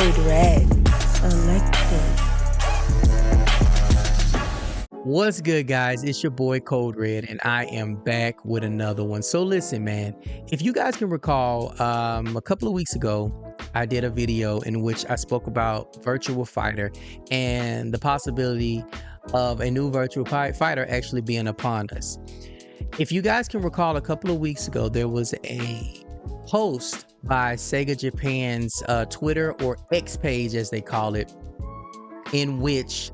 Code Red selected. What's good, guys? It's your boy Code Red, and I am back with another one. So listen, man, if you guys can recall, a couple of weeks ago, I did a video in which I spoke about Virtua Fighter and the possibility of a new Virtua Fighter actually being upon us. If you guys can recall, a couple of weeks ago, there was a post by SEGA Japan's Twitter or X page, as they call it, in which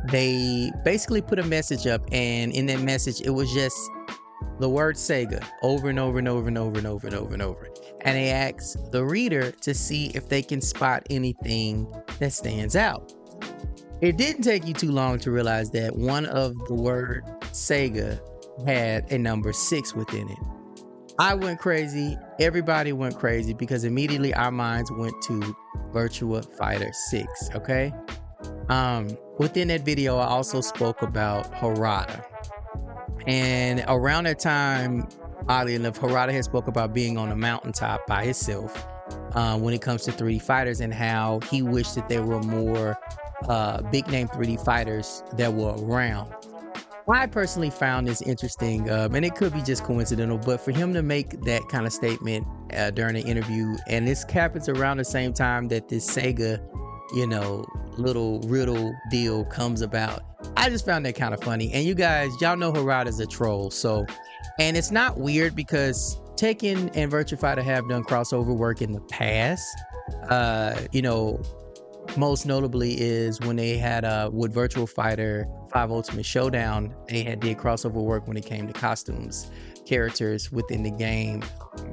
they basically put a message up, and in that message it was just the word Sega over and over and over and over and over and over and over, and they asked the reader to see if they can spot anything that stands out. It didn't take you too long to realize that one of the word Sega had a number 6 within it. I went crazy, everybody went crazy, because immediately our minds went to Virtua Fighter 6. Okay, within that video, I also spoke about Harada. And around that time, oddly enough, Harada had spoke about being on a mountaintop by himself when it comes to 3D fighters, and how he wished that there were more big name 3D fighters that were around. I personally found this interesting, and it could be just coincidental, but for him to make that kind of statement during an interview, and this happens around the same time that this Sega, little riddle deal comes about. I just found that kind of funny. And you guys, y'all know Harada's a troll, and it's not weird because Tekken and Virtua Fighter have done crossover work in the past. Most notably is when they had with Virtua Fighter 5 Ultimate Showdown, they did crossover work when it came to costumes. Characters within the game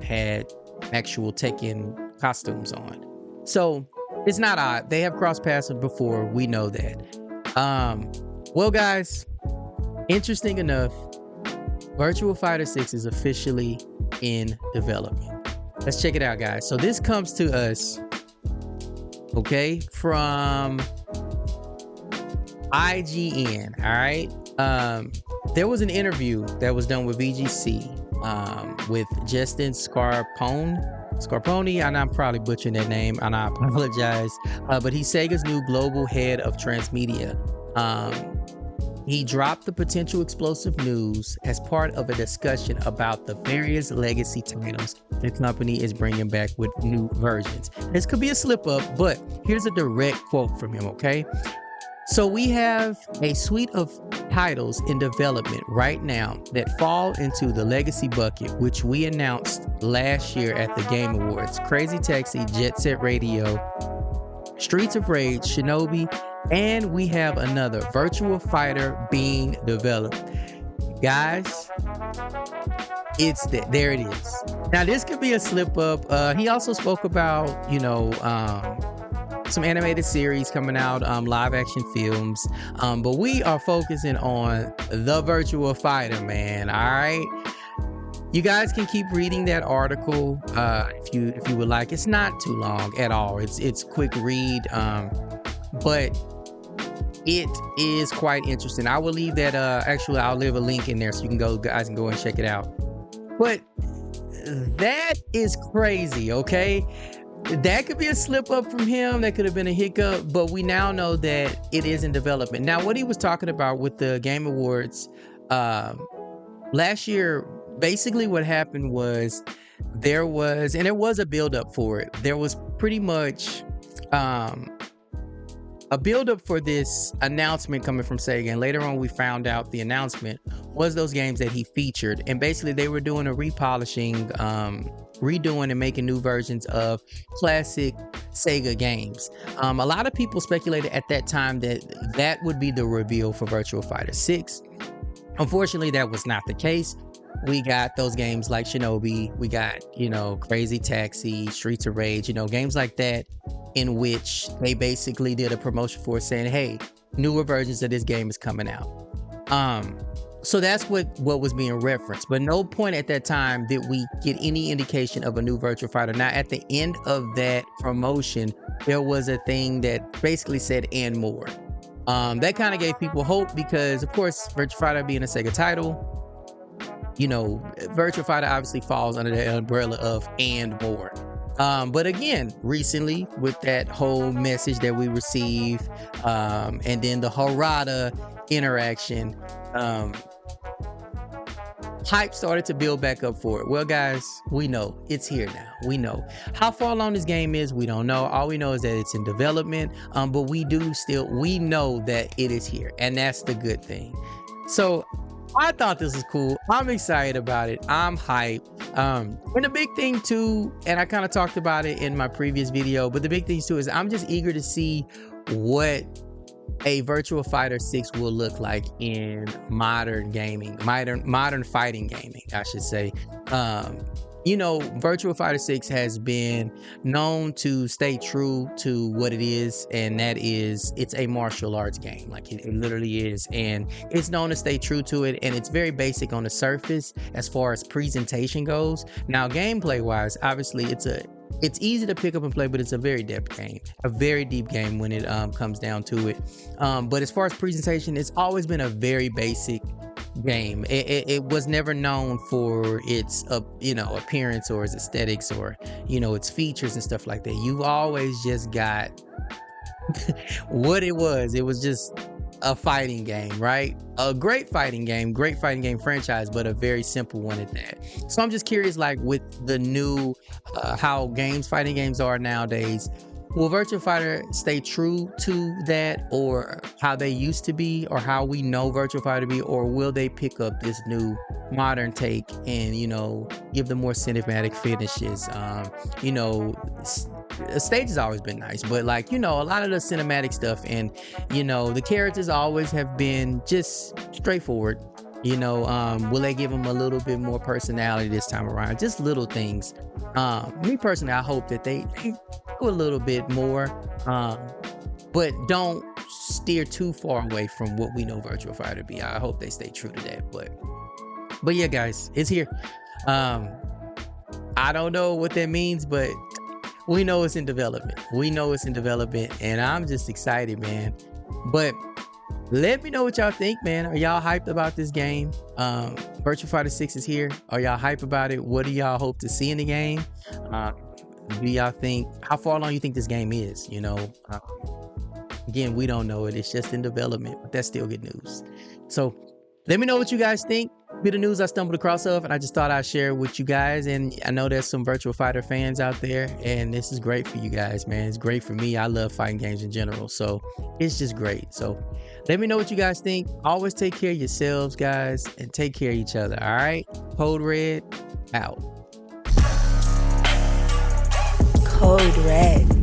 had actual Tekken costumes on. So it's not odd. They have crossed paths before. We know that. Well, guys, interesting enough, Virtua Fighter 6 is officially in development. Let's check it out, guys. So this comes to us, okay, from IGN. All right. There was an interview that was done with VGC with Justin Scarponi, and I'm probably butchering that name, and I apologize. But he's Sega's new global head of transmedia. He dropped the potential explosive news as part of a discussion about the various legacy titles the company is bringing back with new versions. This could be a slip up, but here's a direct quote from him, okay? So we have a suite of titles in development right now that fall into the legacy bucket, which we announced last year at the Game Awards. Crazy Taxi, Jet Set Radio, Streets of Rage, Shinobi, and we have another Virtua Fighter being developed. Guys, there it is. Now this could be a slip up. He also spoke about, some animated series coming out, live action films. But we are focusing on the Virtua Fighter, man. All right. You guys can keep reading that article if you would like. It's not too long at all. It's quick read, but it is quite interesting. I will leave that. Actually, I'll leave a link in there so you can guys can go and check it out. But that is crazy. Okay, that could be a slip up from him. That could have been a hiccup, but we now know that it is in development. Now, what he was talking about with the Game Awards last year. Basically what happened was there was a build-up for it. There was pretty much a build-up for this announcement coming from Sega, and later on we found out the announcement was those games that he featured, and basically they were doing a repolishing, redoing and making new versions of classic Sega games. A lot of people speculated at that time that would be the reveal for Virtua Fighter 6. Unfortunately, that was not the case. We got those games like Shinobi, we got, Crazy Taxi, Streets of Rage, games like that, in which they basically did a promotion for saying, hey, newer versions of this game is coming out. So that's what was being referenced, but no point at that time did we get any indication of a new Virtua Fighter. Now, at the end of that promotion, there was a thing that basically said and more. That kind of gave people hope because, of course, Virtua Fighter being a Sega title, Virtua Fighter obviously falls under the umbrella of and more. But again, recently with that whole message that we received, and then the Harada interaction, um, hype started to build back up for it. Well, guys, we know it's here now. We know how far along this game is. We don't know. All we know is that it's in development. But we know that it is here, and that's the good thing. So I thought this was cool. I'm excited about it. I'm hyped. And the big thing too, and I kind of talked about it in my previous video, but the big thing too is I'm just eager to see what a Virtua Fighter 6 will look like in modern gaming, modern fighting gaming, I should say. You know, Virtua Fighter 6 has been known to stay true to what it is, and that is it's a martial arts game. Like it literally is, and it's known to stay true to it, and it's very basic on the surface as far as presentation goes. Now, gameplay wise, obviously it's easy to pick up and play, but it's a very deep game when it comes down to it. But as far as presentation, it's always been a very basic game. It was never known for its appearance or its aesthetics or its features and stuff like that. You've always just got what it was. It was just a fighting game, right? A great fighting game franchise, but a very simple one at that. So I'm just curious, like with the new how fighting games are nowadays, will Virtua Fighter stay true to that, or how they used to be, or how we know Virtua Fighter to be, or will they pick up this new modern take and give them more cinematic finishes? The stage has always been nice, but like a lot of the cinematic stuff and the characters always have been just straightforward. Will they give them a little bit more personality this time around? Just little things. Me personally, I hope that they do a little bit more, but don't steer too far away from what we know Virtua Fighter to be. I hope they stay true to that. But yeah, guys, it's here. I don't know what that means, but we know it's in development. And I'm just excited, man. But let me know what y'all think, man. Are y'all hyped about this game? Virtua Fighter 6 is here. Are y'all hyped about it? What do y'all hope to see in the game? Do y'all think, how far along you think this game is? Again, we don't know it. It's just in development, but that's still good news. So let me know what you guys think. Bit of news I stumbled across and I just thought I'd share it with you guys. And I know there's some Virtua Fighter fans out there, and this is great for you guys, man. It's great for me. I love fighting games in general, so it's just great. So let me know what you guys think. Always take care of yourselves, guys, and take care of each other. All right, Code Red out. Code Red.